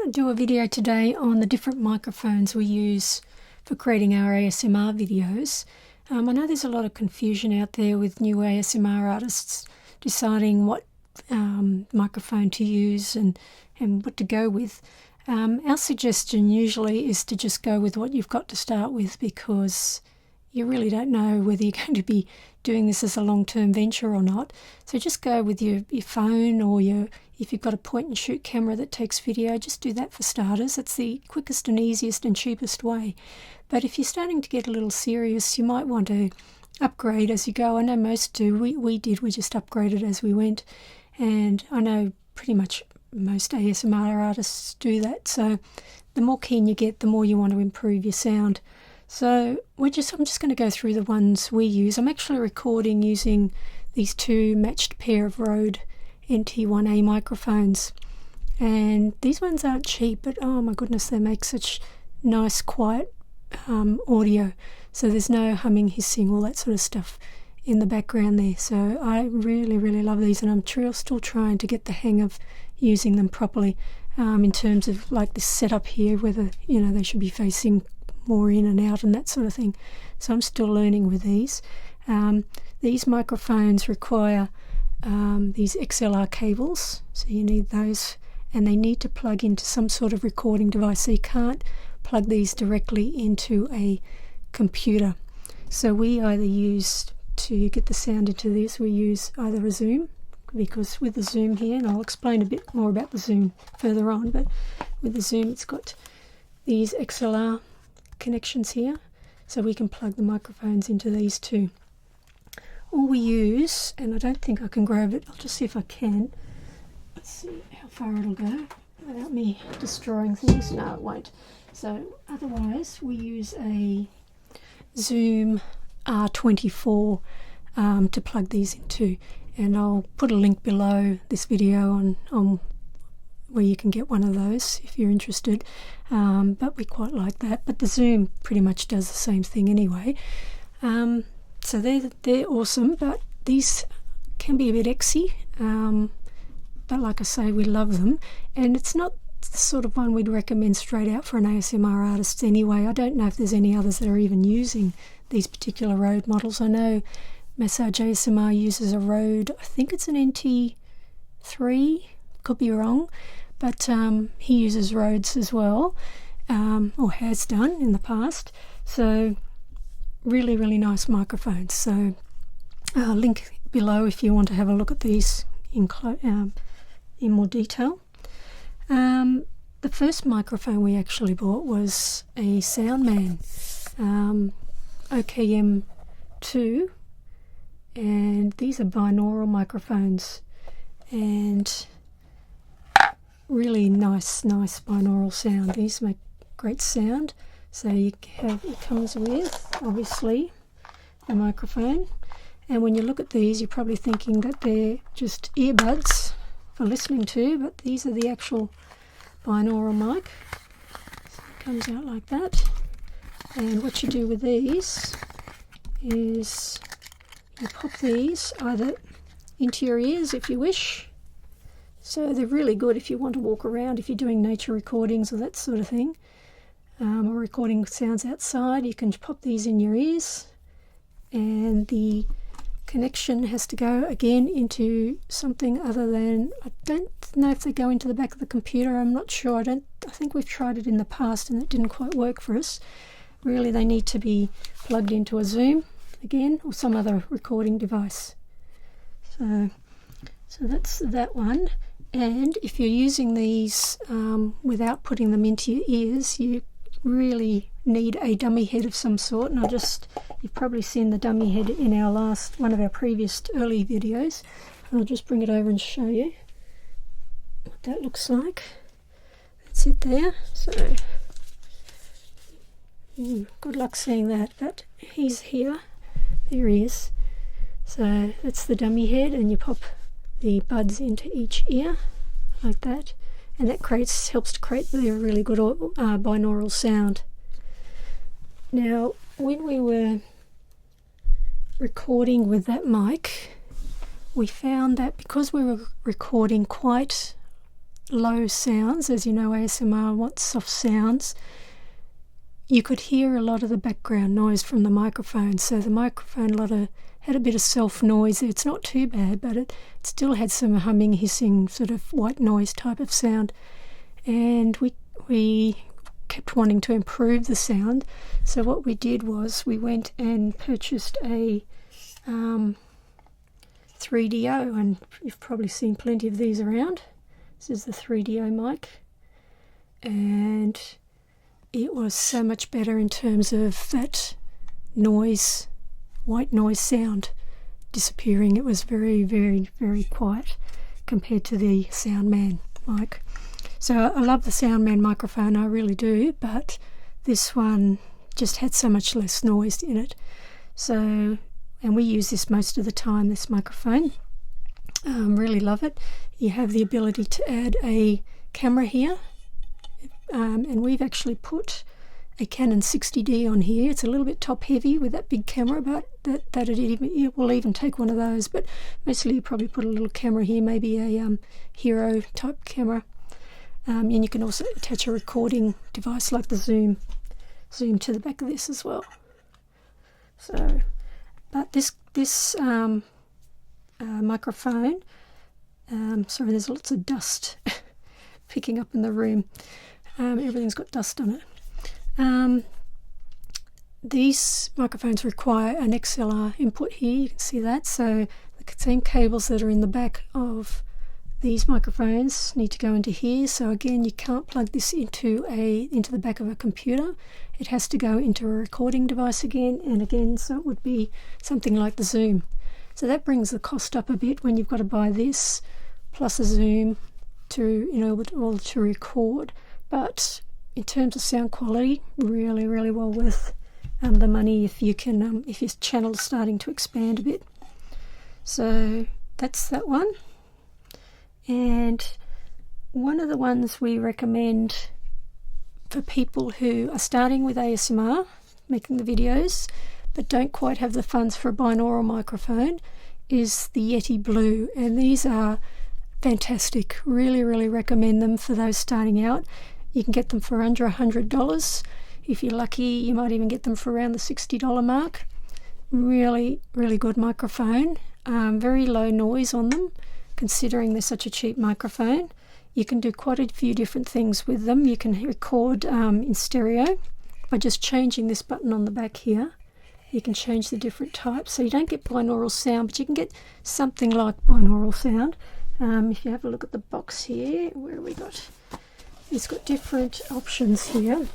to do a video today on the different microphones we use for creating our ASMR videos. I know there's a lot of confusion out there with new ASMR artists deciding what microphone to use and what to go with. Our suggestion usually is to just go with what you've got to start with, because you really don't know whether you're going to be doing this as a long-term venture or not. So just go with your phone, or if you've got a point-and-shoot camera that takes video, just do that for starters. It's the quickest and easiest and cheapest way. But if you're starting to get a little serious, you might want to upgrade as you go. I know most do. We did. We just upgraded as we went. And I know pretty much most ASMR artists do that. So the more keen you get, the more you want to improve your sound. So I'm just going to go through the ones we use. I'm actually recording using these two matched pair of Rode NT1A microphones. And these ones aren't cheap, but oh my goodness, they make such nice, quiet audio. So there's no humming, hissing, all that sort of stuff in the background there. So I really, really love these, and I'm still trying to get the hang of using them properly in terms of like this setup here, whether, they should be facing more in and out and that sort of thing. So I'm still learning with these. These microphones require these XLR cables, so you need those, and they need to plug into some sort of recording device. So you can't plug these directly into a computer. So we either use, to get the sound into this, we use either a Zoom, because with the Zoom here, and I'll explain a bit more about the Zoom further on, but with the Zoom it's got these XLR connections here, so we can plug the microphones into these too. All we use, and I don't think I can grab it, I'll just see if I can. Let's see how far it'll go without me destroying things. No, it won't. So otherwise we use a Zoom R24 to plug these into, and I'll put a link below this video on where you can get one of those if you're interested, but we quite like that. But the Zoom pretty much does the same thing anyway. So they're awesome, but these can be a bit exy, but like I say, we love them, and it's not the sort of one we'd recommend straight out for an ASMR artist anyway. I don't know if there's any others that are even using these particular Rode models. I know Massage ASMR uses a Rode, I think it's an NT3, could be wrong, but he uses Rodes as well, or has done in the past. So really, really nice microphones. So link below if you want to have a look at these in more detail. The first microphone we actually bought was a Soundman OKM2, and these are binaural microphones, and really nice binaural sound. These make great sound. So it comes with, obviously, the microphone, and when you look at these, you're probably thinking that they're just earbuds for listening to, but these are the actual binaural mic. So it comes out like that, and what you do with these is you pop these either into your ears if you wish. So they're really good if you want to walk around, if you're doing nature recordings or that sort of thing, or recording sounds outside. You can pop these in your ears, and the connection has to go again into something other than, I don't know if they go into the back of the computer, I'm not sure. I think we've tried it in the past and it didn't quite work for us. Really, they need to be plugged into a Zoom again, or some other recording device. So that's that one. And if you're using these without putting them into your ears, you really need a dummy head of some sort. And you've probably seen the dummy head in one of our previous early videos. And I'll just bring it over and show you what that looks like. That's it there. So good luck seeing that, but he's here. There he is. So that's the dummy head, and you pop the buds into each ear like that, and that helps to create the really good binaural sound. Now, when we were recording with that mic, we found that because we were recording quite low sounds. As you know, ASMR wants soft sounds. You could hear a lot of the background noise from the microphone. So the microphone had a bit of self noise. It's not too bad, but it still had some humming, hissing, sort of white noise type of sound. And we kept wanting to improve the sound. So what we did was we went and purchased a 3DO, and you've probably seen plenty of these around. This is the 3DO mic, and it was so much better in terms of that noise, white noise sound disappearing. It was very, very, very quiet compared to the Soundman mic. So I love the Soundman microphone, I really do, but this one just had so much less noise in it. So, and we use this most of the time, this microphone. Really love it. You have the ability to add a camera here, and we've actually put a Canon 60D on here. It's a little bit top heavy with that big camera, but it will even take one of those. But mostly you probably put a little camera here, maybe a Hero type camera. And you can also attach a recording device like the Zoom to the back of this as well. So, but this microphone, sorry, there's lots of dust picking up in the room. Everything's got dust on it. These microphones require an XLR input here. You can see that. So the same cables that are in the back of these microphones need to go into here. So again, you can't plug this into the back of a computer. It has to go into a recording device again and again. So it would be something like the Zoom. So that brings the cost up a bit when you've got to buy this plus a Zoom to to record. But in terms of sound quality, really, really well worth the money if you can if your channel's starting to expand a bit. So that's that one. And one of the ones we recommend for people who are starting with ASMR, making the videos, but don't quite have the funds for a binaural microphone, is the Yeti Blue. And these are fantastic. Really, really recommend them for those starting out. You can get them for under $100. If you're lucky, you might even get them for around the $60 mark. Really, really good microphone. Very low noise on them, considering they're such a cheap microphone. You can do quite a few different things with them. You can record in stereo by just changing this button on the back here. You can change the different types. So you don't get binaural sound, but you can get something like binaural sound. If you have a look at the box here, where have we got? It's got different options here.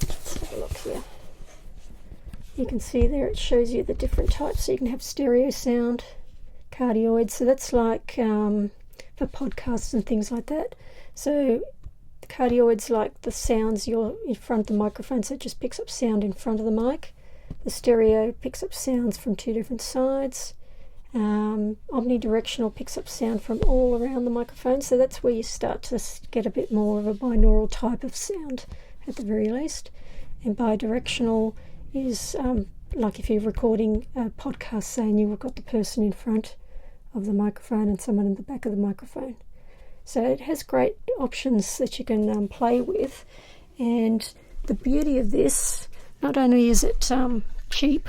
Let's have a look here. You can see there it shows you the different types. So you can have stereo sound, cardioid. So that's like for podcasts and things like that. So the cardioid's like the sounds you're in front of the microphone, so it just picks up sound in front of the mic. The stereo picks up sounds from two different sides. Omnidirectional picks up sound from all around the microphone, so that's where you start to get a bit more of a binaural type of sound at the very least. And bidirectional is like if you're recording a podcast, saying you've got the person in front of the microphone and someone in the back of the microphone. So it has great options that you can play with. And the beauty of this, not only is it cheap,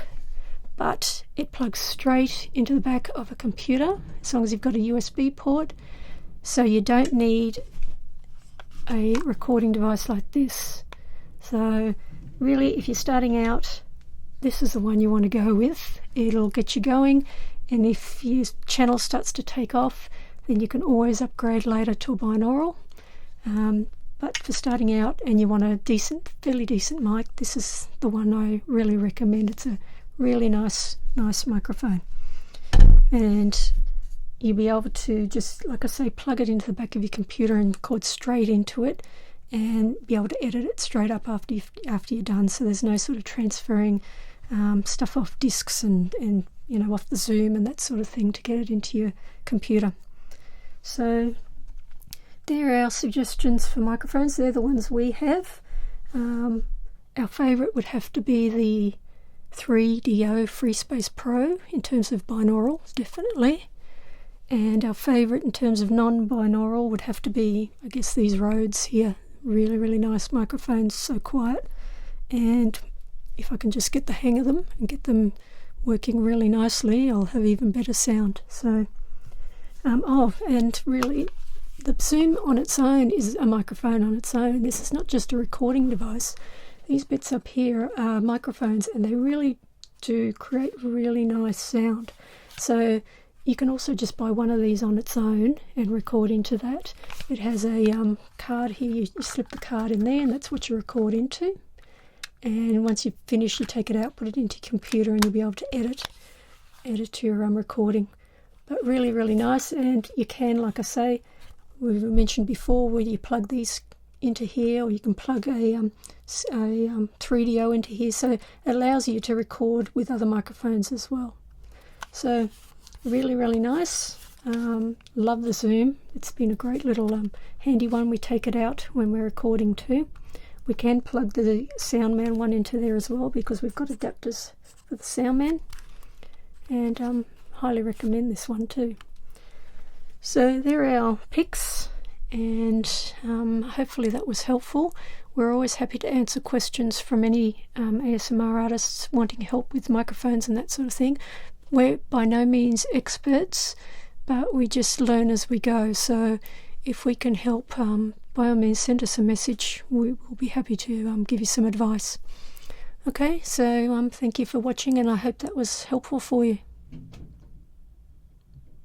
but it plugs straight into the back of a computer as long as you've got a USB port. So you don't need a recording device like this. So really, if you're starting out, this is the one you want to go with. It'll get you going, and if your channel starts to take off, then you can always upgrade later to a binaural. But for starting out and you want a fairly decent mic, this is the one I really recommend. It's a really nice microphone, and you'll be able to just, like I say, plug it into the back of your computer and record straight into it, and be able to edit it straight up after you're done. So there's no sort of transferring stuff off discs and off the Zoom and that sort of thing to get it into your computer. So there are our suggestions for microphones. They're the ones we have. Our favourite would have to be the 3DO FreeSpace Pro in terms of binaural, definitely. And our favourite in terms of non-binaural would have to be, I guess, these Rhodes here. Really, really nice microphones, so quiet. And if I can just get the hang of them and get them working really nicely, I'll have even better sound. So, and really, the Zoom on its own is a microphone on its own. This is not just a recording device. These bits up here are microphones, and they really do create really nice sound. So you can also just buy one of these on its own and record into that. It has a card here. You slip the card in there, and that's what you record into. And once you've finished, you take it out, put it into your computer, and you'll be able to edit your recording. But really, really nice. And you can, like I say, we've mentioned before, where you plug these into here, or you can plug a 3DO into here. So it allows you to record with other microphones as well. So really, really nice. Love the Zoom. It's been a great little handy one. We take it out when we're recording too. We can plug the Soundman one into there as well, because we've got adapters for the Soundman. And highly recommend this one too. So there are our picks, and hopefully that was helpful. We're always happy to answer questions from any ASMR artists wanting help with microphones and that sort of thing. We're by no means experts, but we just learn as we go. So if we can help, by all means send us a message. We will be happy to give you some advice. Okay, so thank you for watching, and I hope that was helpful for you.